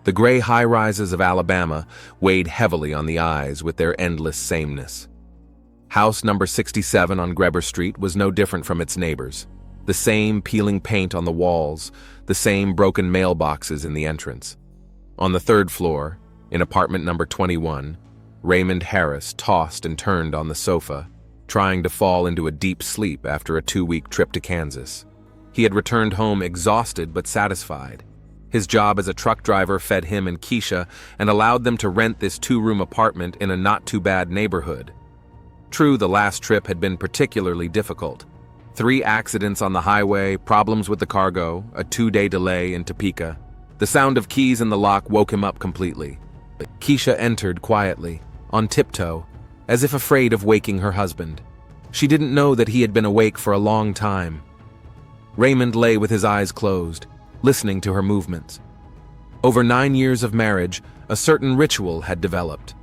The gray high-rises of Alabama weighed heavily on the eyes with their endless sameness. House number 67 on Greber Street was no different from its neighbors. The same peeling paint on the walls, the same broken mailboxes in the entrance. On the third floor, in apartment number 21, Raymond Harris tossed and turned on the sofa, trying to fall into a deep sleep after a 2-week trip to Kansas. He had returned home exhausted but satisfied. His job as a truck driver fed him and Keisha and allowed them to rent this 2-room apartment in a not-too-bad neighborhood. True, the last trip had been particularly difficult. 3 accidents on the highway, problems with the cargo, a 2-day delay in Topeka. The sound of keys in the lock woke him up completely. Keisha entered quietly, on tiptoe, as if afraid of waking her husband. She didn't know that he had been awake for a long time. Raymond lay with his eyes closed, listening to her movements. Over 9 years of marriage, a certain ritual had developed.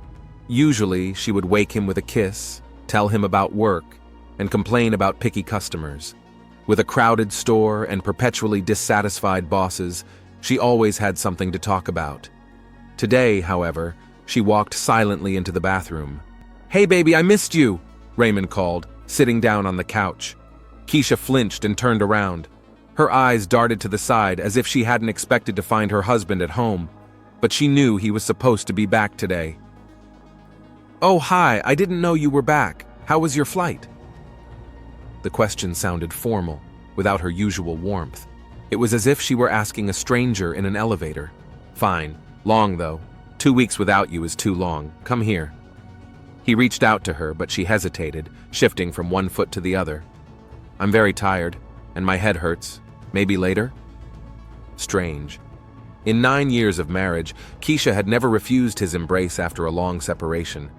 Usually, she would wake him with a kiss, tell him about work, and complain about picky customers. With a crowded store and perpetually dissatisfied bosses, she always had something to talk about. Today, however, she walked silently into the bathroom. "Hey baby, I missed you," Raymond called, sitting down on the couch. Keisha flinched and turned around. Her eyes darted to the side as if she hadn't expected to find her husband at home, but she knew he was supposed to be back today. "Oh, hi, I didn't know you were back. How was your flight?" The question sounded formal, without her usual warmth. It was as if she were asking a stranger in an elevator. "Fine. Long, though. 2 weeks without you is too long. Come here." He reached out to her, but she hesitated, shifting from one foot to the other. "I'm very tired, and my head hurts. Maybe later?" Strange. In 9 years of marriage, Keisha had never refused his embrace after a long separation.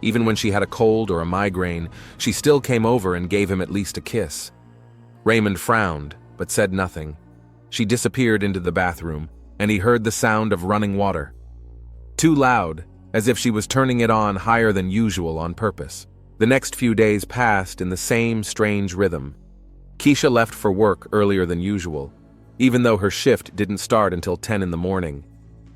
Even when she had a cold or a migraine, she still came over and gave him at least a kiss. Raymond frowned, but said nothing. She disappeared into the bathroom, and he heard the sound of running water. Too loud, as if she was turning it on higher than usual on purpose. The next few days passed in the same strange rhythm. Keisha left for work earlier than usual, even though her shift didn't start until 10 in the morning.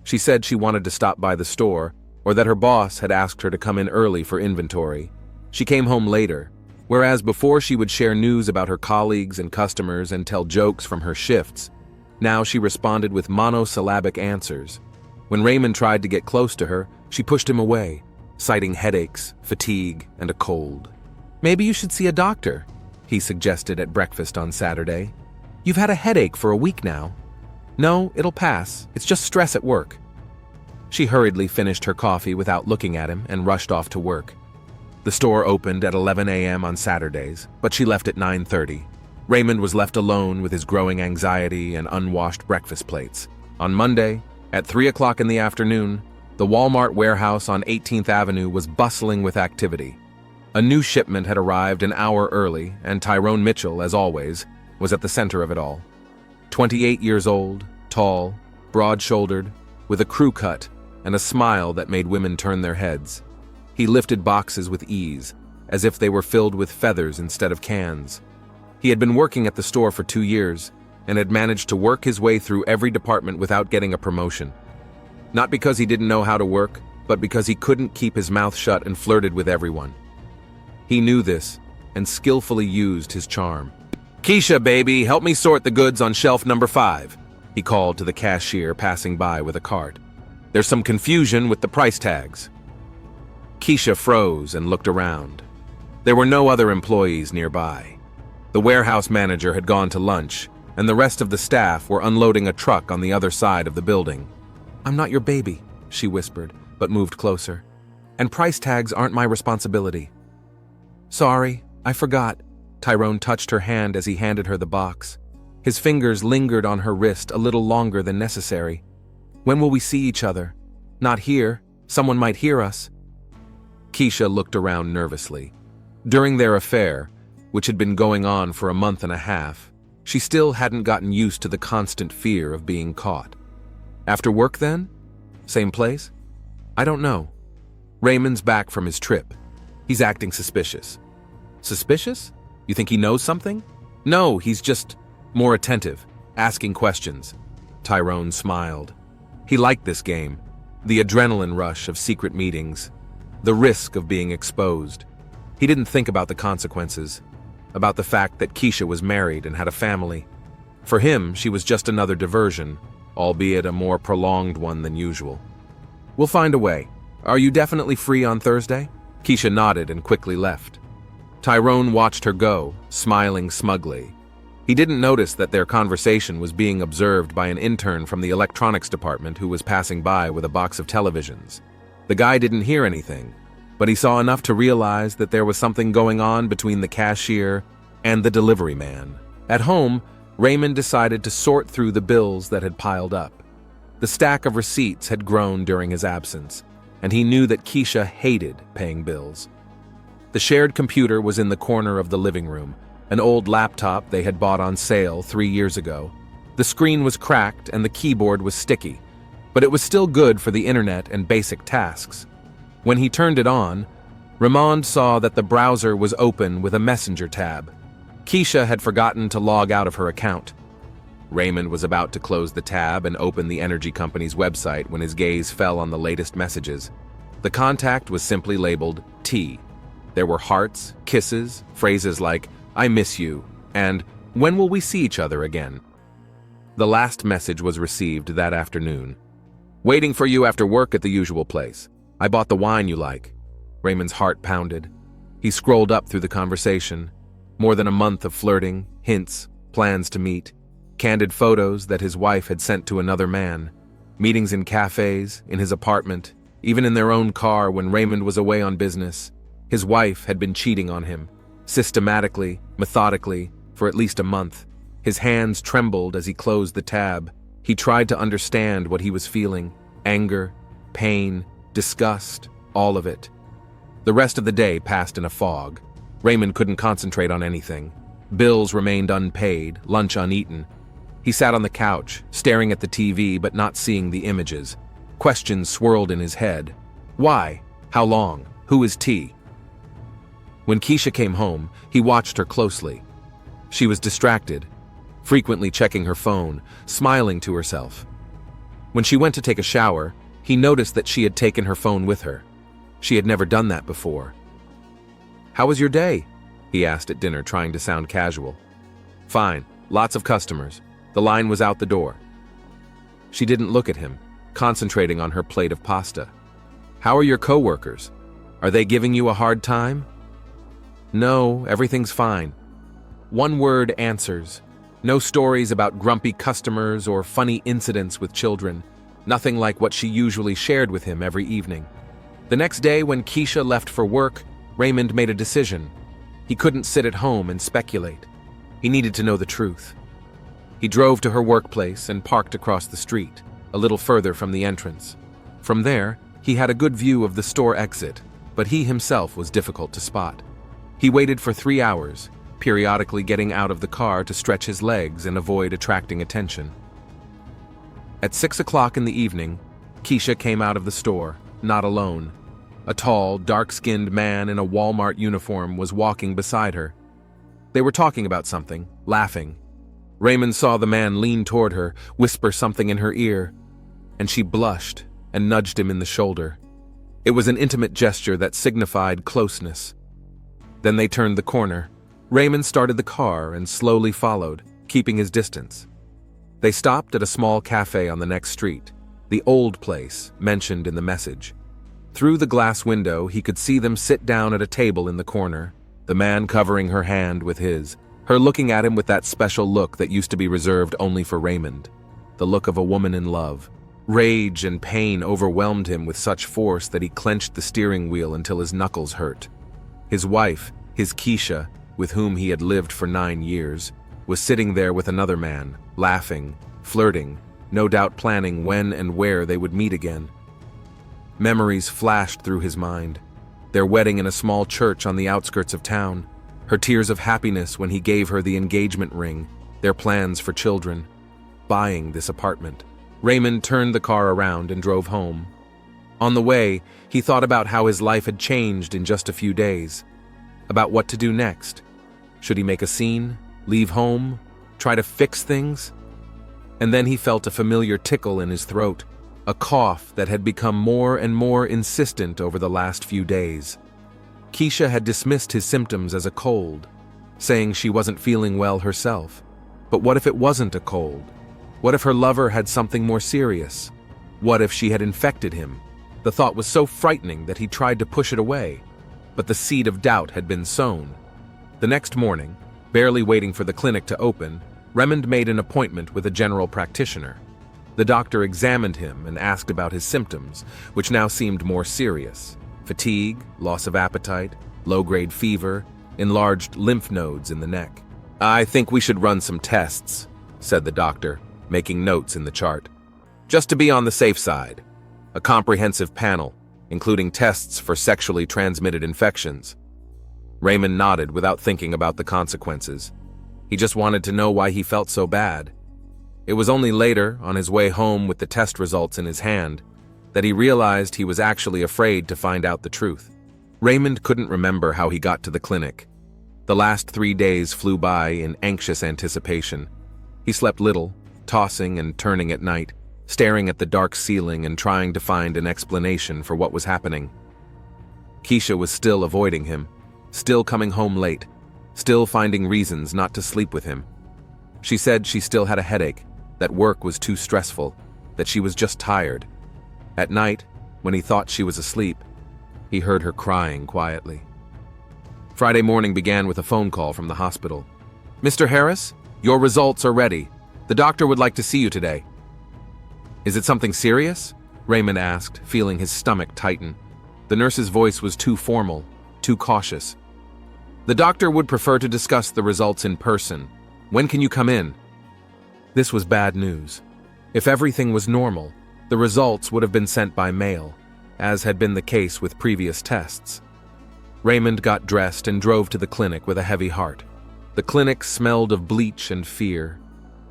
She said she wanted to stop by the store, or that her boss had asked her to come in early for inventory. She came home later, whereas before she would share news about her colleagues and customers and tell jokes from her shifts, now she responded with monosyllabic answers. When Raymond tried to get close to her, she pushed him away, citing headaches, fatigue, and a cold. "Maybe you should see a doctor," he suggested at breakfast on Saturday. "You've had a headache for a week now." "No, it'll pass. It's just stress at work." She hurriedly finished her coffee without looking at him and rushed off to work. The store opened at 11 a.m. on Saturdays, but she left at 9:30. Raymond was left alone with his growing anxiety and unwashed breakfast plates. On Monday, at 3 o'clock in the afternoon, the Walmart warehouse on 18th Avenue was bustling with activity. A new shipment had arrived an hour early, and Tyrone Mitchell, as always, was at the center of it all. 28 years old, tall, broad-shouldered, with a crew cut and a smile that made women turn their heads. He lifted boxes with ease, as if they were filled with feathers instead of cans. He had been working at the store for 2 years, and had managed to work his way through every department without getting a promotion. Not because he didn't know how to work, but because he couldn't keep his mouth shut and flirted with everyone. He knew this, and skillfully used his charm. "Keisha, baby, help me sort the goods on shelf number 5, he called to the cashier passing by with a cart. "There's some confusion with the price tags." Keisha froze and looked around. There were no other employees nearby. The warehouse manager had gone to lunch, and the rest of the staff were unloading a truck on the other side of the building. "I'm not your baby," she whispered, but moved closer. "And price tags aren't my responsibility." "Sorry, I forgot." Tyrone touched her hand as he handed her the box. His fingers lingered on her wrist a little longer than necessary. "When will we see each other?" "Not here. Someone might hear us." Keisha looked around nervously. During their affair, which had been going on for a month and a half, she still hadn't gotten used to the constant fear of being caught. "After work, then? Same place?" "I don't know." "Raymond's back from his trip. He's acting suspicious." "Suspicious? You think he knows something?" "No, he's just more attentive, asking questions." Tyrone smiled. He liked this game, the adrenaline rush of secret meetings, the risk of being exposed. He didn't think about the consequences, about the fact that Keisha was married and had a family. For him, she was just another diversion, albeit a more prolonged one than usual. "We'll find a way. Are you definitely free on Thursday?" Keisha nodded and quickly left. Tyrone watched her go, smiling smugly. He didn't notice that their conversation was being observed by an intern from the electronics department who was passing by with a box of televisions. The guy didn't hear anything, but he saw enough to realize that there was something going on between the cashier and the delivery man. At home, Raymond decided to sort through the bills that had piled up. The stack of receipts had grown during his absence, and he knew that Keisha hated paying bills. The shared computer was in the corner of the living room, an old laptop they had bought on sale 3 years ago. The screen was cracked and the keyboard was sticky, but it was still good for the internet and basic tasks. When he turned it on, Raymond saw that the browser was open with a messenger tab. Keisha had forgotten to log out of her account. Raymond was about to close the tab and open the energy company's website when his gaze fell on the latest messages. The contact was simply labeled T. There were hearts, kisses, phrases like, "I miss you," and "When will we see each other again?" The last message was received that afternoon. "Waiting for you after work at the usual place. I bought the wine you like." Raymond's heart pounded. He scrolled up through the conversation. More than a month of flirting, hints, plans to meet, candid photos that his wife had sent to another man, meetings in cafes, in his apartment, even in their own car when Raymond was away on business. His wife had been cheating on him, systematically, methodically, for at least a month. His hands trembled as he closed the tab. He tried to understand what he was feeling: anger, pain, disgust, all of it. The rest of the day passed in a fog. Raymond couldn't concentrate on anything. Bills remained unpaid, lunch uneaten. He sat on the couch, staring at the TV but not seeing the images. Questions swirled in his head. Why? How long? Who is T? When Keisha came home, he watched her closely. She was distracted, frequently checking her phone, smiling to herself. When she went to take a shower, he noticed that she had taken her phone with her. She had never done that before. "How was your day?" he asked at dinner, trying to sound casual. "Fine. Lots of customers." The line was out the door. She didn't look at him, concentrating on her plate of pasta. "How are your coworkers? Are they giving you a hard time?" "No, everything's fine." One word answers. No stories about grumpy customers or funny incidents with children. Nothing like what she usually shared with him every evening. The next day, when Keisha left for work, Raymond made a decision. He couldn't sit at home and speculate. He needed to know the truth. He drove to her workplace and parked across the street, a little further from the entrance. From there, he had a good view of the store exit, but he himself was difficult to spot. He waited for 3 hours, periodically getting out of the car to stretch his legs and avoid attracting attention. At 6 o'clock in the evening, Keisha came out of the store, not alone. A tall, dark-skinned man in a Walmart uniform was walking beside her. They were talking about something, laughing. Raymond saw the man lean toward her, whisper something in her ear, and she blushed and nudged him in the shoulder. It was an intimate gesture that signified closeness. Then they turned the corner. Raymond started the car and slowly followed, keeping his distance. They stopped at a small cafe on the next street, the old place mentioned in the message. Through the glass window, he could see them sit down at a table in the corner, the man covering her hand with his, her looking at him with that special look that used to be reserved only for Raymond, the look of a woman in love. Rage and pain overwhelmed him with such force that he clenched the steering wheel until his knuckles hurt. His wife, his Keisha, with whom he had lived for 9 years, was sitting there with another man, laughing, flirting, no doubt planning when and where they would meet again. Memories flashed through his mind. Their wedding in a small church on the outskirts of town, her tears of happiness when he gave her the engagement ring, their plans for children, buying this apartment. Raymond turned the car around and drove home. On the way, he thought about how his life had changed in just a few days, about what to do next. Should he make a scene, leave home, try to fix things? And then he felt a familiar tickle in his throat. a cough that had become more and more insistent over the last few days. Keisha had dismissed his symptoms as a cold, saying she wasn't feeling well herself. But what if it wasn't a cold? What if her lover had something more serious? What if she had infected him? The thought was so frightening that he tried to push it away, but the seed of doubt had been sown. The next morning, barely waiting for the clinic to open, Raymond made an appointment with a general practitioner. The doctor examined him and asked about his symptoms, which now seemed more serious: fatigue, loss of appetite, low-grade fever, enlarged lymph nodes in the neck. "I think we should run some tests," said the doctor, making notes in the chart. "Just to be on the safe side. A comprehensive panel, including tests for sexually transmitted infections." Raymond nodded without thinking about the consequences. He just wanted to know why he felt so bad. It was only later, on his way home with the test results in his hand, that he realized he was actually afraid to find out the truth. Raymond couldn't remember how he got to the clinic. The last 3 days flew by in anxious anticipation. He slept little, tossing and turning at night, staring at the dark ceiling and trying to find an explanation for what was happening. Keisha was still avoiding him, still coming home late, still finding reasons not to sleep with him. She said she still had a headache, that work was too stressful, that she was just tired. At night, when he thought she was asleep, he heard her crying quietly. Friday morning began with a phone call from the hospital. "Mr. Harris, your results are ready. The doctor would like to see you today." "Is it something serious?" Raymond asked, feeling his stomach tighten. The nurse's voice was too formal, too cautious. "The doctor would prefer to discuss the results in person. When can you come in?" This was bad news. If everything was normal, the results would have been sent by mail, as had been the case with previous tests. Raymond got dressed and drove to the clinic with a heavy heart. The clinic smelled of bleach and fear.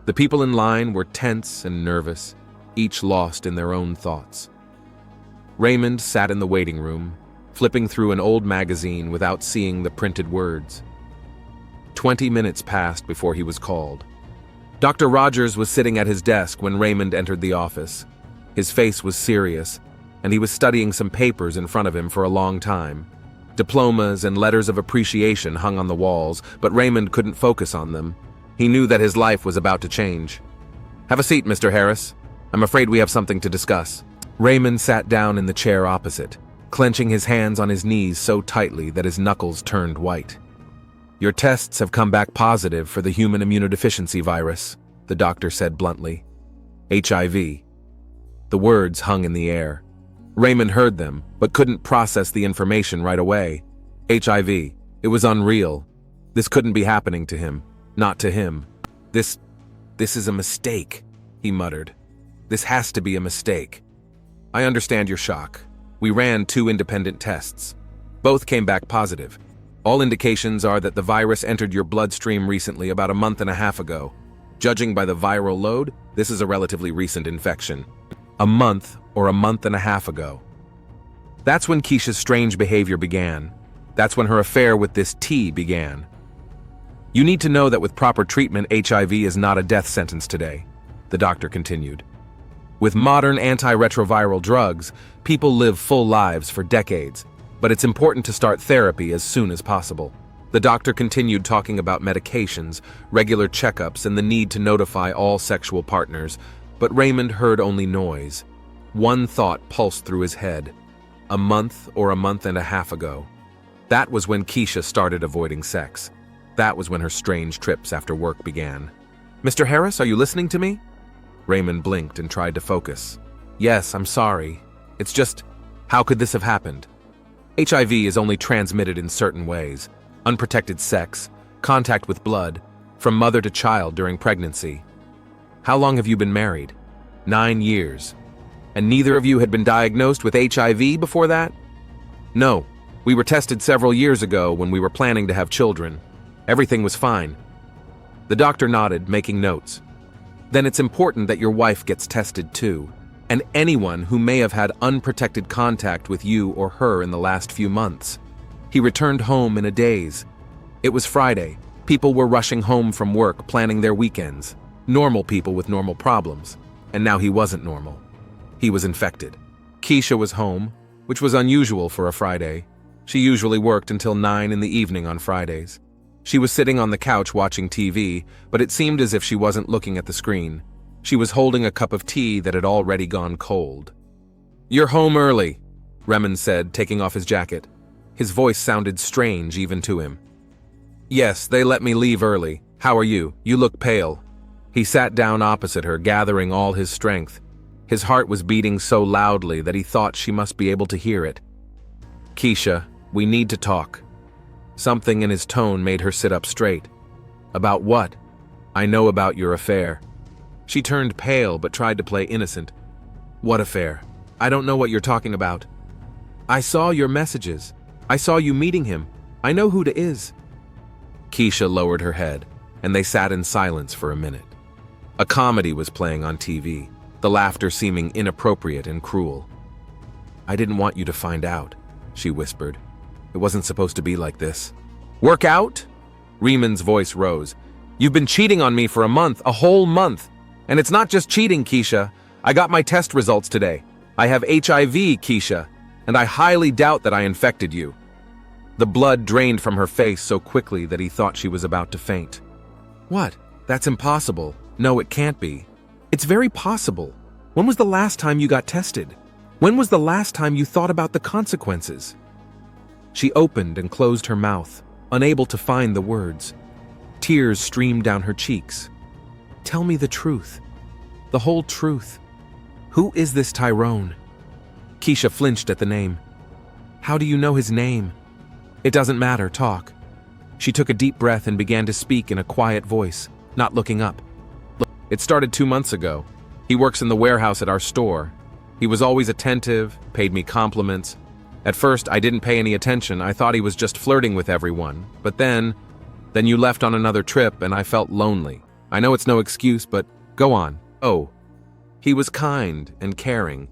The people in line were tense and nervous, each lost in their own thoughts. Raymond sat in the waiting room, flipping through an old magazine without seeing the printed words. 20 minutes passed before he was called. Dr. Rogers was sitting at his desk when Raymond entered the office. His face was serious, and he was studying some papers in front of him for a long time. Diplomas and letters of appreciation hung on the walls, but Raymond couldn't focus on them. He knew that his life was about to change. "Have a seat, Mr. Harris. I'm afraid we have something to discuss." Raymond sat down in the chair opposite, clenching his hands on his knees so tightly that his knuckles turned white. "Your tests have come back positive for the human immunodeficiency virus," the doctor said bluntly. "HIV." The words hung in the air. Raymond heard them, but couldn't process the information right away. HIV. It was unreal. This couldn't be happening to him. Not to him. This is a mistake," he muttered. "This has to be a mistake." "I understand your shock. We ran 2 independent tests. Both came back positive. All indications are that the virus entered your bloodstream recently, about a month and a half ago. Judging by the viral load, this is a relatively recent infection. A month or a month and a half ago. That's when Keisha's strange behavior began. That's when her affair with this T began. "You need to know that with proper treatment, HIV is not a death sentence today," the doctor continued. "With modern antiretroviral drugs, people live full lives for decades, but it's important to start therapy as soon as possible." The doctor continued talking about medications, regular checkups, and the need to notify all sexual partners, but Raymond heard only noise. One thought pulsed through his head. A month or a month and a half ago. That was when Keisha started avoiding sex. That was when her strange trips after work began. "Mr. Harris, are you listening to me?" Raymond blinked and tried to focus. "Yes, I'm sorry. It's just, how could this have happened? HIV is only transmitted in certain ways. Unprotected sex, contact with blood, from mother to child during pregnancy. How long have you been married? 9 years. And neither of you had been diagnosed with HIV before that?" "No. We were tested several years ago when we were planning to have children. Everything was fine." The doctor nodded, making notes. "Then it's important that your wife gets tested too, and anyone who may have had unprotected contact with you or her in the last few months." He returned home in a daze. It was Friday. People were rushing home from work, planning their weekends. Normal people with normal problems. And now he wasn't normal. He was infected. Keisha was home, which was unusual for a Friday. She usually worked until 9 in the evening on Fridays. She was sitting on the couch watching TV, but it seemed as if she wasn't looking at the screen. She was holding a cup of tea that had already gone cold. "You're home early," Raymond said, taking off his jacket. His voice sounded strange even to him. "Yes, they let me leave early. How are you? You look pale." He sat down opposite her, gathering all his strength. His heart was beating so loudly that he thought she must be able to hear it. "Keisha, we need to talk." Something in his tone made her sit up straight. "About what?" "I know about your affair." She turned pale but tried to play innocent. "What affair? I don't know what you're talking about." "I saw your messages. I saw you meeting him. I know who it is." Keisha lowered her head, and they sat in silence for a minute. A comedy was playing on TV, the laughter seeming inappropriate and cruel. "I didn't want you to find out," she whispered. "It wasn't supposed to be like this." "Work out?" Raymond's voice rose. "You've been cheating on me for a month, a whole month. And it's not just cheating, Keisha. I got my test results today. I have HIV, Keisha, and I highly doubt that I infected you." The blood drained from her face so quickly that he thought she was about to faint. "What? That's impossible. No, it can't be." "It's very possible. When was the last time you got tested? When was the last time you thought about the consequences?" She opened and closed her mouth, unable to find the words. Tears streamed down her cheeks. "Tell me the truth. The whole truth. Who is this Tyrone?" Keisha flinched at the name. "How do you know his name?" "It doesn't matter, talk." She took a deep breath and began to speak in a quiet voice, not looking up. "It started 2 months ago. He works in the warehouse at our store. He was always attentive, paid me compliments. At first, I didn't pay any attention. I thought he was just flirting with everyone. But then you left on another trip and I felt lonely. I know it's no excuse, but go on." "Oh." "He was kind and caring.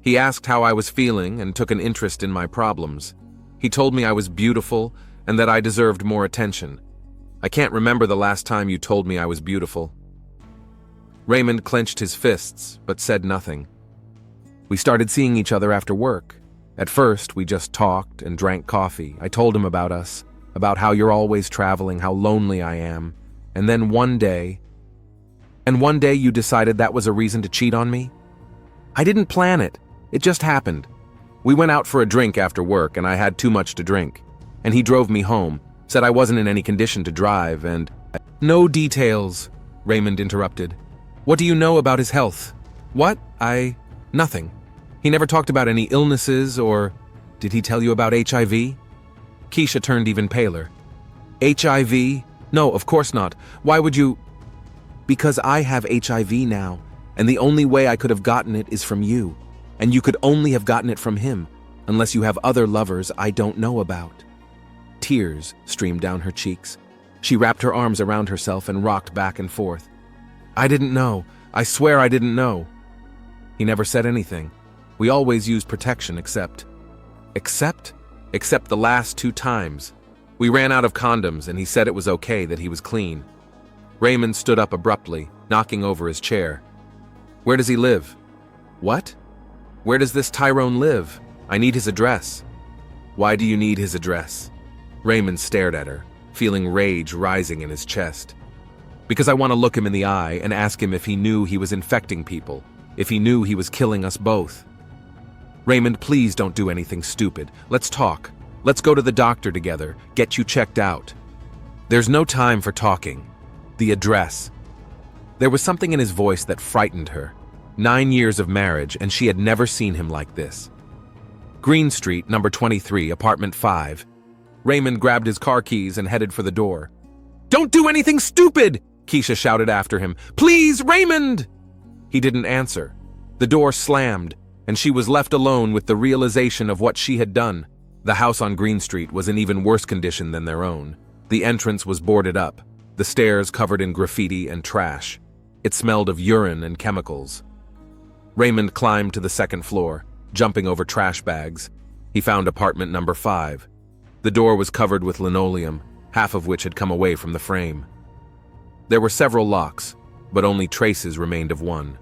He asked how I was feeling and took an interest in my problems. He told me I was beautiful and that I deserved more attention. I can't remember the last time you told me I was beautiful." Raymond clenched his fists, but said nothing. "We started seeing each other after work. At first, we just talked and drank coffee. I told him about us, about how you're always traveling, how lonely I am. And then one day you decided that was a reason to cheat on me?" "I didn't plan it. It just happened. We went out for a drink after work and I had too much to drink. And he drove me home, said I wasn't in any condition to drive and—" "No details," Raymond interrupted. "What do you know about his health?" "What? Nothing. He never talked about any illnesses or— Did he tell you about HIV?" Keisha turned even paler. "HIV? No, of course not. Why would you—" "Because I have HIV now, and the only way I could have gotten it is from you. And you could only have gotten it from him, unless you have other lovers I don't know about." Tears streamed down her cheeks. She wrapped her arms around herself and rocked back and forth. "I didn't know. I swear I didn't know." He never said anything. We always used protection except the last 2 times. We ran out of condoms and he said it was okay that he was clean. Raymond stood up abruptly, knocking over his chair. "Where does he live?" "What? Where does this Tyrone live? I need his address." "Why do you need his address?" Raymond stared at her, feeling rage rising in his chest. "Because I want to look him in the eye and ask him if he knew he was infecting people, if he knew he was killing us both." "Raymond, please don't do anything stupid. Let's talk. Let's go to the doctor together, get you checked out." "There's no time for talking. The address." There was something in his voice that frightened her. 9 years of marriage, and she had never seen him like this. "Green Street, number 23, apartment 5. Raymond grabbed his car keys and headed for the door. "Don't do anything stupid!" Keisha shouted after him. "Please, Raymond!" He didn't answer. The door slammed, and she was left alone with the realization of what she had done. The house on Green Street was in even worse condition than their own. The entrance was boarded up, the stairs covered in graffiti and trash. It smelled of urine and chemicals. Raymond climbed to the 2nd floor, jumping over trash bags. He found apartment number 5. The door was covered with linoleum, half of which had come away from the frame. There were several locks, but only traces remained of one.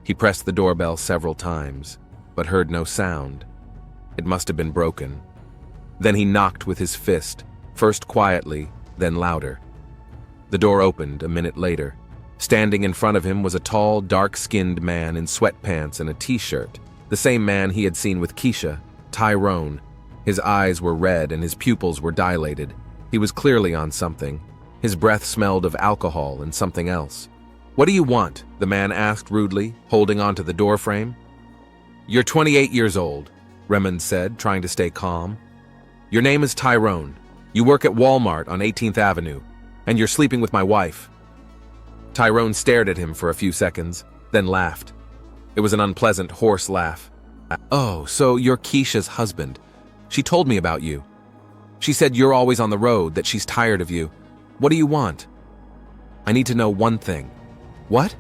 He pressed the doorbell several times, but heard no sound. It must have been broken. Then he knocked with his fist, first quietly, then louder. The door opened a minute later. Standing in front of him was a tall, dark-skinned man in sweatpants and a t-shirt, the same man he had seen with Keisha, Tyrone. His eyes were red and his pupils were dilated. He was clearly on something. His breath smelled of alcohol and something else. "What do you want?" the man asked rudely, holding onto the doorframe. "You're 28 years old," Raymond said, trying to stay calm. "Your name is Tyrone. You work at Walmart on 18th Avenue, and you're sleeping with my wife." Tyrone stared at him for a few seconds, then laughed. It was an unpleasant, hoarse laugh. "Oh, so you're Keisha's husband. She told me about you. She said you're always on the road, that she's tired of you. What do you want?" "I need to know one thing." "What?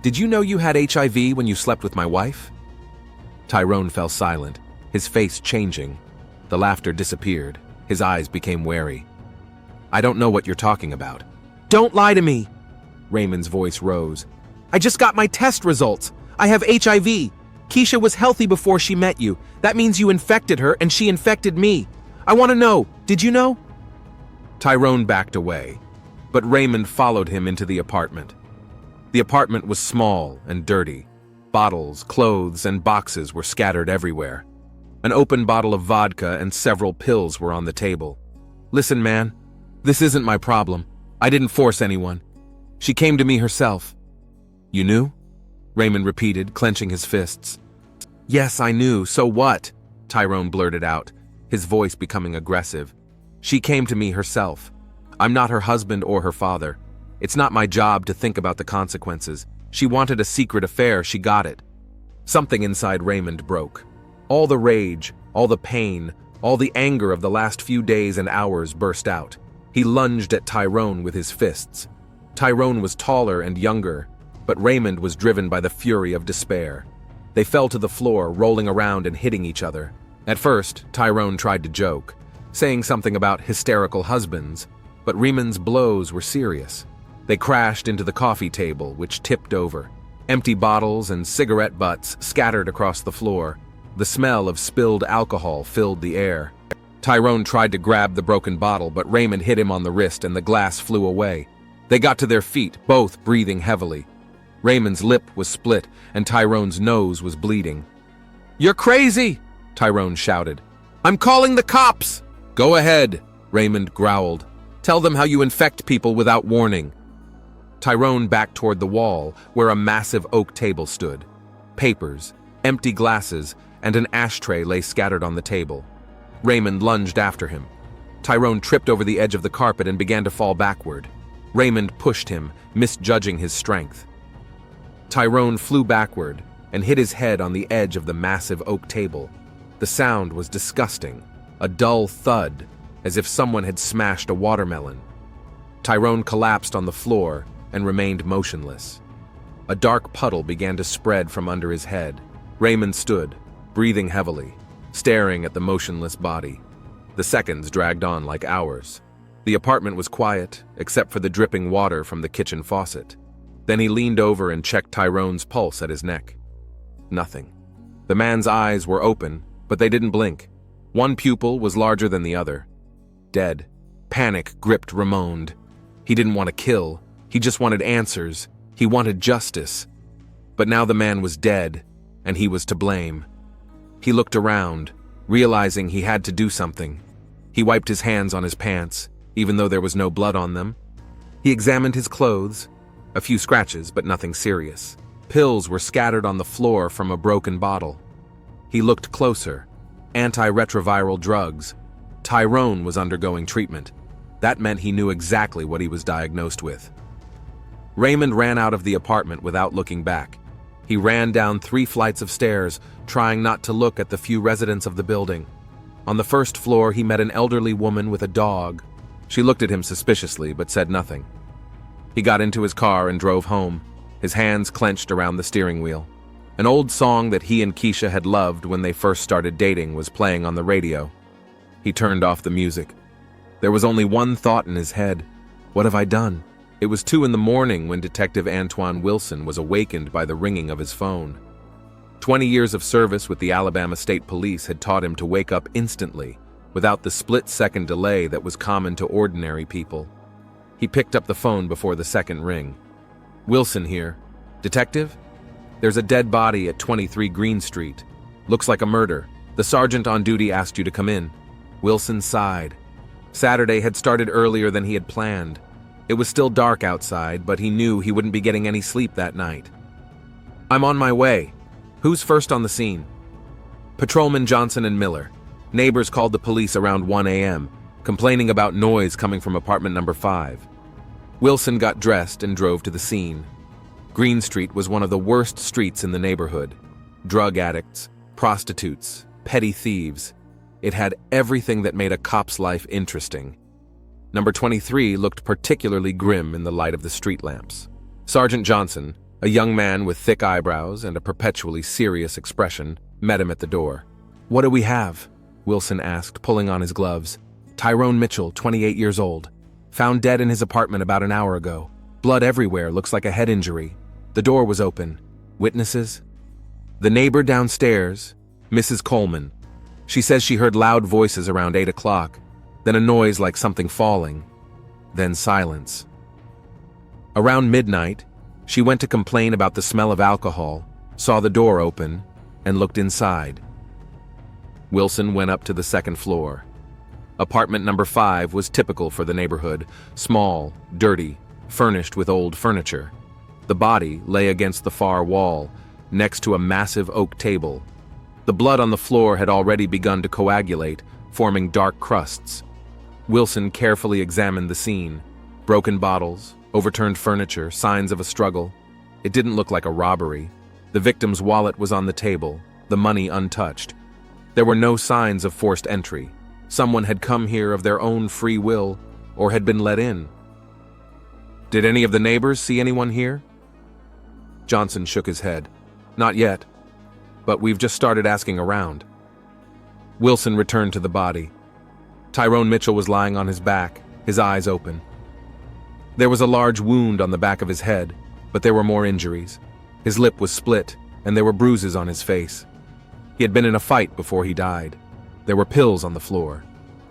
Did you know you had HIV when you slept with my wife?" Tyrone fell silent, his face changing. The laughter disappeared. His eyes became wary. "I don't know what you're talking about." "Don't lie to me!" Raymond's voice rose. "I just got my test results. I have HIV. Keisha was healthy before she met you. That means you infected her and she infected me. I want to know, did you know?" Tyrone backed away, but Raymond followed him into the apartment. The apartment was small and dirty. Bottles, clothes, and boxes were scattered everywhere. An open bottle of vodka and several pills were on the table. "Listen, man, this isn't my problem. I didn't force anyone. She came to me herself." "You knew?" Raymond repeated, clenching his fists. "Yes, I knew. So what?" Tyrone blurted out, his voice becoming aggressive. "She came to me herself. I'm not her husband or her father. It's not my job to think about the consequences. She wanted a secret affair, she got it." Something inside Raymond broke. All the rage, all the pain, all the anger of the last few days and hours burst out. He lunged at Tyrone with his fists. Tyrone was taller and younger, but Raymond was driven by the fury of despair. They fell to the floor, rolling around and hitting each other. At first, Tyrone tried to joke, saying something about hysterical husbands, but Raymond's blows were serious. They crashed into the coffee table, which tipped over. Empty bottles and cigarette butts scattered across the floor. The smell of spilled alcohol filled the air. Tyrone tried to grab the broken bottle, but Raymond hit him on the wrist and the glass flew away. They got to their feet, both breathing heavily. Raymond's lip was split and Tyrone's nose was bleeding. "You're crazy!" Tyrone shouted. "I'm calling the cops!" "Go ahead," Raymond growled. "Tell them how you infect people without warning." Tyrone backed toward the wall, where a massive oak table stood. Papers, empty glasses, and an ashtray lay scattered on the table. Raymond lunged after him. Tyrone tripped over the edge of the carpet and began to fall backward. Raymond pushed him, misjudging his strength. Tyrone flew backward and hit his head on the edge of the massive oak table. The sound was disgusting, a dull thud, as if someone had smashed a watermelon. Tyrone collapsed on the floor and remained motionless. A dark puddle began to spread from under his head. Raymond stood, breathing heavily, staring at the motionless body. The seconds dragged on like hours. The apartment was quiet, except for the dripping water from the kitchen faucet. Then he leaned over and checked Tyrone's pulse at his neck. Nothing. The man's eyes were open, but they didn't blink. One pupil was larger than the other. Dead. Panic gripped Ramon. He didn't want to kill. He just wanted answers. He wanted justice. But now the man was dead, and he was to blame. He looked around, realizing he had to do something. He wiped his hands on his pants, even though there was no blood on them. He examined his clothes. A few scratches, but nothing serious. Pills were scattered on the floor from a broken bottle. He looked closer. Antiretroviral drugs. Tyrone was undergoing treatment. That meant he knew exactly what he was diagnosed with. Raymond ran out of the apartment without looking back. He ran down 3 flights of stairs, trying not to look at the few residents of the building. On the first floor, he met an elderly woman with a dog. She looked at him suspiciously, but said nothing. He got into his car and drove home, his hands clenched around the steering wheel. An old song that he and Keisha had loved when they first started dating was playing on the radio. He turned off the music. There was only one thought in his head. What have I done? It was 2 in the morning when Detective Antoine Wilson was awakened by the ringing of his phone. 20 years of service with the Alabama State Police had taught him to wake up instantly, without the split-second delay that was common to ordinary people. He picked up the phone before the second ring. "Wilson here. Detective? There's a dead body at 23 Green Street. Looks like a murder. The sergeant on duty asked you to come in." Wilson sighed. Saturday had started earlier than he had planned. It was still dark outside, but he knew he wouldn't be getting any sleep that night. "I'm on my way. Who's first on the scene?" "Patrolman Johnson and Miller. Neighbors called the police around 1 a.m., complaining about noise coming from apartment number 5. Wilson got dressed and drove to the scene. Green Street was one of the worst streets in the neighborhood. Drug addicts, prostitutes, petty thieves. It had everything that made a cop's life interesting. Number 23 looked particularly grim in the light of the street lamps. Sergeant Johnson, a young man with thick eyebrows and a perpetually serious expression, met him at the door. "What do we have?" Wilson asked, pulling on his gloves. "Tyrone Mitchell, 28 years old. Found dead in his apartment about an hour ago. Blood everywhere, looks like a head injury. The door was open. Witnesses?" "The neighbor downstairs, Mrs. Coleman. She says she heard loud voices around 8 o'clock, then a noise like something falling, then silence. Around midnight, she went to complain about the smell of alcohol, saw the door open, and looked inside." Wilson went up to the second floor. Apartment number 5 was typical for the neighborhood, small, dirty, furnished with old furniture. The body lay against the far wall, next to a massive oak table. The blood on the floor had already begun to coagulate, forming dark crusts. Wilson carefully examined the scene. Broken bottles, overturned furniture, signs of a struggle. It didn't look like a robbery. The victim's wallet was on the table, the money untouched. There were no signs of forced entry. Someone had come here of their own free will, or had been let in. "Did any of the neighbors see anyone here?" Johnson shook his head. "Not yet, but we've just started asking around." Wilson returned to the body. Tyrone Mitchell was lying on his back, his eyes open. There was a large wound on the back of his head, but there were more injuries. His lip was split, and there were bruises on his face. He had been in a fight before he died. There were pills on the floor.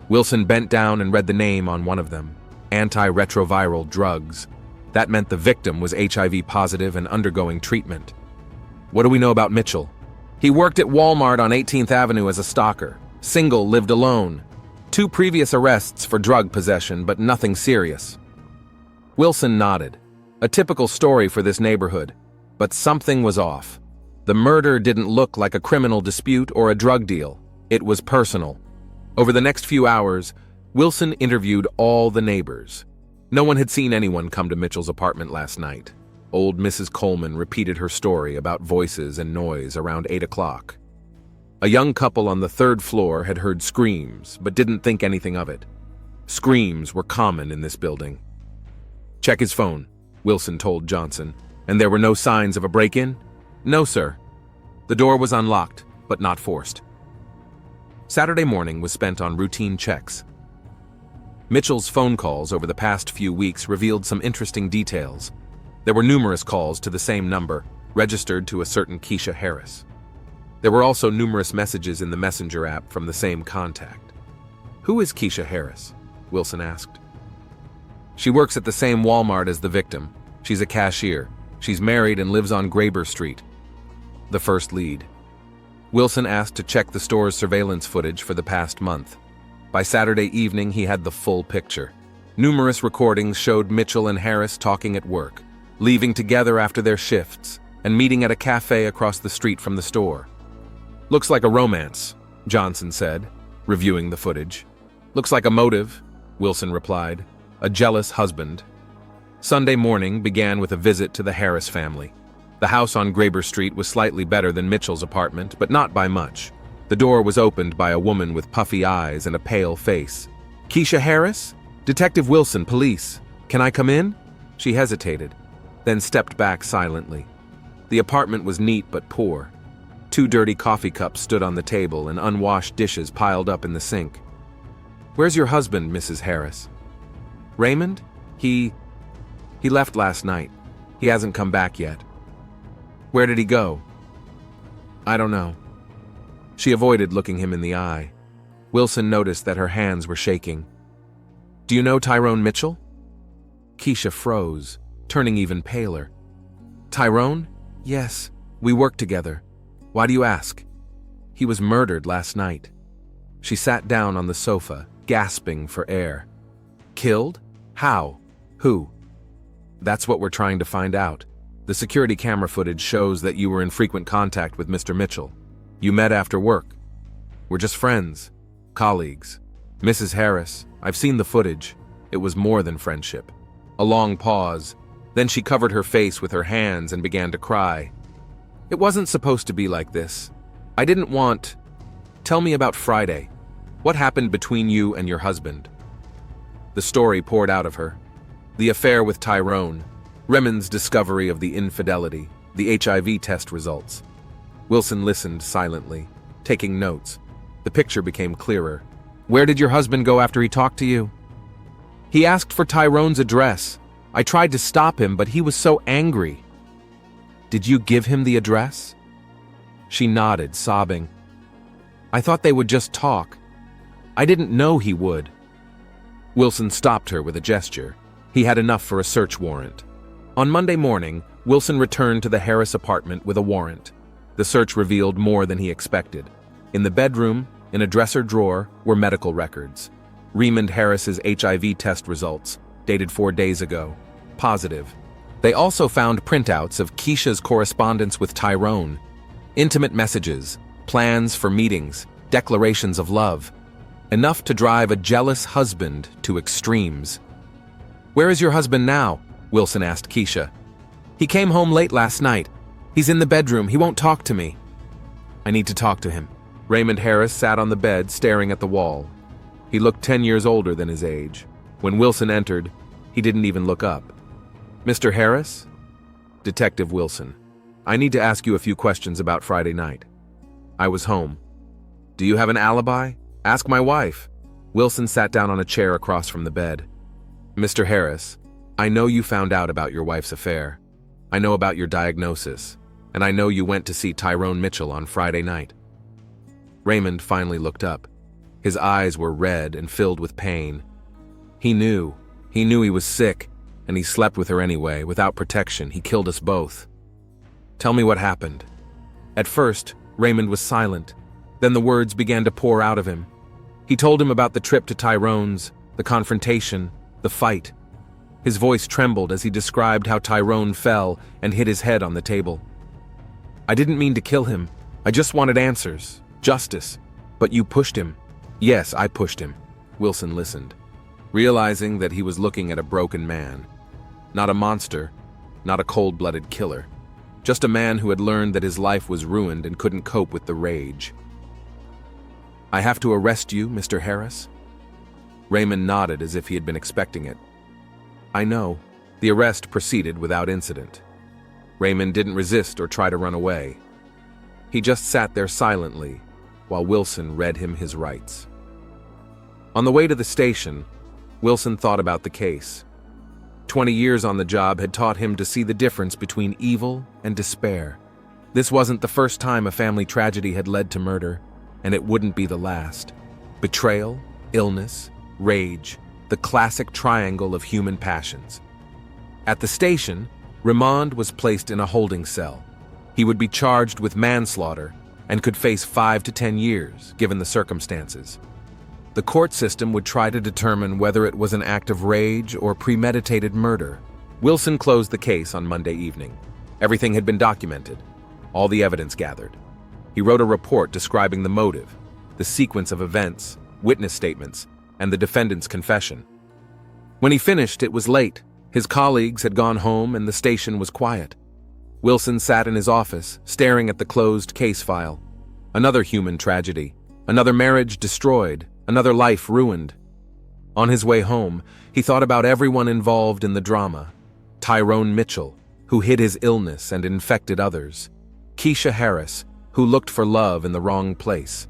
Wilson bent down and read the name on one of them, antiretroviral drugs. That meant the victim was HIV positive and undergoing treatment. "What do we know about Mitchell?" "He worked at Walmart on 18th Avenue as a stalker. Single, lived alone. 2 previous arrests for drug possession, but nothing serious." Wilson nodded. A typical story for this neighborhood. But something was off. The murder didn't look like a criminal dispute or a drug deal. It was personal. Over the next few hours, Wilson interviewed all the neighbors. No one had seen anyone come to Mitchell's apartment last night. Old Mrs. Coleman repeated her story about voices and noise around 8 o'clock. A young couple on the 3rd floor had heard screams, but didn't think anything of it. Screams were common in this building. "Check his phone," Wilson told Johnson. "And there were no signs of a break-in?" "No, sir. The door was unlocked, but not forced." Saturday morning was spent on routine checks. Mitchell's phone calls over the past few weeks revealed some interesting details. There were numerous calls to the same number, registered to a certain Keisha Harris. There were also numerous messages in the Messenger app from the same contact. "Who is Keisha Harris?" Wilson asked. "She works at the same Walmart as the victim. She's a cashier. She's married and lives on Graber Street." The first lead. Wilson asked to check the store's surveillance footage for the past month. By Saturday evening, he had the full picture. Numerous recordings showed Mitchell and Harris talking at work, leaving together after their shifts, and meeting at a cafe across the street from the store. "Looks like a romance," Johnson said, reviewing the footage. "Looks like a motive," Wilson replied. "A jealous husband." Sunday morning began with a visit to the Harris family. The house on Graber Street was slightly better than Mitchell's apartment, but not by much. The door was opened by a woman with puffy eyes and a pale face. "Keisha Harris? Detective Wilson, police. Can I come in?" She hesitated, then stepped back silently. The apartment was neat but poor. 2 dirty coffee cups stood on the table and unwashed dishes piled up in the sink. "Where's your husband, Mrs. Harris?" "Raymond? He left last night. He hasn't come back yet. Where did he go? I don't know. She avoided looking him in the eye. Wilson noticed that her hands were shaking. Do you know Tyrone Mitchell? Keisha froze, turning even paler. Tyrone? Yes, we work together. Why do you ask? He was murdered last night. She sat down on the sofa, gasping for air. Killed? How? Who? That's what we're trying to find out. The security camera footage shows that you were in frequent contact with Mr. Mitchell. You met after work. We're just friends, colleagues. Mrs. Harris, I've seen the footage. It was more than friendship. A long pause. Then she covered her face with her hands and began to cry. It wasn't supposed to be like this. I didn't want... Tell me about Friday. What happened between you and your husband? The story poured out of her. The affair with Tyrone, Raymond's discovery of the infidelity, the HIV test results. Wilson listened silently, taking notes. The picture became clearer. Where did your husband go after he talked to you? He asked for Tyrone's address. I tried to stop him, but he was so angry. Did you give him the address? She nodded, sobbing. I thought they would just talk. I didn't know he would. Wilson stopped her with a gesture. He had enough for a search warrant. On Monday morning, Wilson returned to the Harris apartment with a warrant. The search revealed more than he expected. In the bedroom, in a dresser drawer, were medical records. Raymond Harris's HIV test results, dated 4 days ago, positive. They also found printouts of Keisha's correspondence with Tyrone, intimate messages, plans for meetings, declarations of love, enough to drive a jealous husband to extremes. Where is your husband now? Wilson asked Keisha. He came home late last night. He's in the bedroom. He won't talk to me. I need to talk to him. Raymond Harris sat on the bed, staring at the wall. He looked 10 years older than his age. When Wilson entered, he didn't even look up. Mr. Harris? Detective Wilson. I need to ask you a few questions about Friday night. I was home. Do you have an alibi? Ask my wife. Wilson sat down on a chair across from the bed. Mr. Harris, I know you found out about your wife's affair. I know about your diagnosis, and I know you went to see Tyrone Mitchell on Friday night. Raymond finally looked up. His eyes were red and filled with pain. He knew he was sick, and he slept with her anyway, without protection. He killed us both. Tell me what happened. At first, Raymond was silent. Then the words began to pour out of him. He told him about the trip to Tyrone's, the confrontation, the fight. His voice trembled as he described how Tyrone fell and hit his head on the table. I didn't mean to kill him. I just wanted answers, justice. But you pushed him. Yes, I pushed him. Wilson listened, realizing that he was looking at a broken man. Not a monster, not a cold-blooded killer. Just a man who had learned that his life was ruined and couldn't cope with the rage. I have to arrest you, Mr. Harris? Raymond nodded as if he had been expecting it. I know. The arrest proceeded without incident. Raymond didn't resist or try to run away. He just sat there silently while Wilson read him his rights. On the way to the station, Wilson thought about the case. 20 years on the job had taught him to see the difference between evil and despair. This wasn't the first time a family tragedy had led to murder, and it wouldn't be the last. Betrayal, illness, rage, the classic triangle of human passions. At the station, Raymond was placed in a holding cell. He would be charged with manslaughter and could face 5 to 10 years, given the circumstances. The court system would try to determine whether it was an act of rage or premeditated murder. Wilson closed the case on Monday evening. Everything had been documented, all the evidence gathered. He wrote a report describing the motive, the sequence of events, witness statements, and the defendant's confession. When he finished, it was late. His colleagues had gone home and the station was quiet. Wilson sat in his office, staring at the closed case file. Another human tragedy, another marriage destroyed, another life ruined. On his way home, he thought about everyone involved in the drama. Tyrone Mitchell, who hid his illness and infected others. Keisha Harris, who looked for love in the wrong place.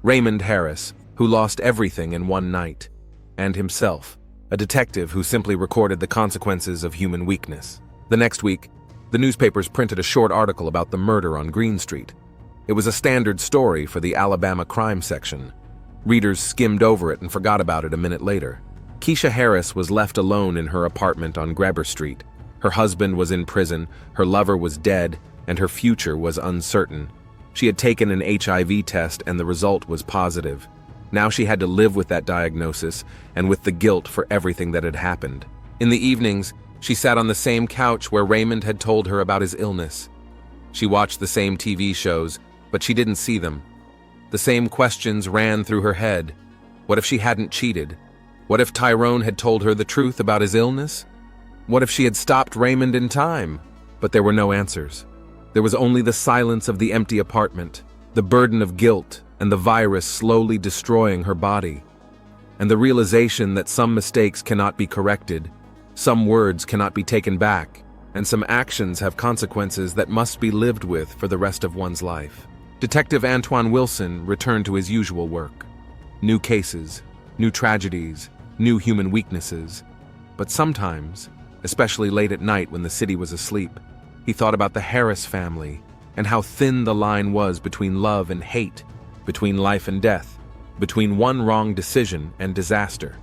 Raymond Harris, who lost everything in one night. And himself, a detective who simply recorded the consequences of human weakness. The next week, the newspapers printed a short article about the murder on Green Street. It was a standard story for the Alabama crime section. Readers skimmed over it and forgot about it a minute later. Keisha Harris was left alone in her apartment on Greber Street. Her husband was in prison, her lover was dead, and her future was uncertain. She had taken an HIV test and the result was positive. Now she had to live with that diagnosis and with the guilt for everything that had happened. In the evenings, she sat on the same couch where Raymond had told her about his illness. She watched the same TV shows, but she didn't see them. The same questions ran through her head. What if she hadn't cheated? What if Tyrone had told her the truth about his illness? What if she had stopped Raymond in time? But there were no answers. There was only the silence of the empty apartment, the burden of guilt, and the virus slowly destroying her body. And the realization that some mistakes cannot be corrected, some words cannot be taken back, and some actions have consequences that must be lived with for the rest of one's life. Detective Antoine Wilson returned to his usual work. New cases, new tragedies, new human weaknesses. But sometimes, especially late at night when the city was asleep, he thought about the Harris family and how thin the line was between love and hate, between life and death, between one wrong decision and disaster.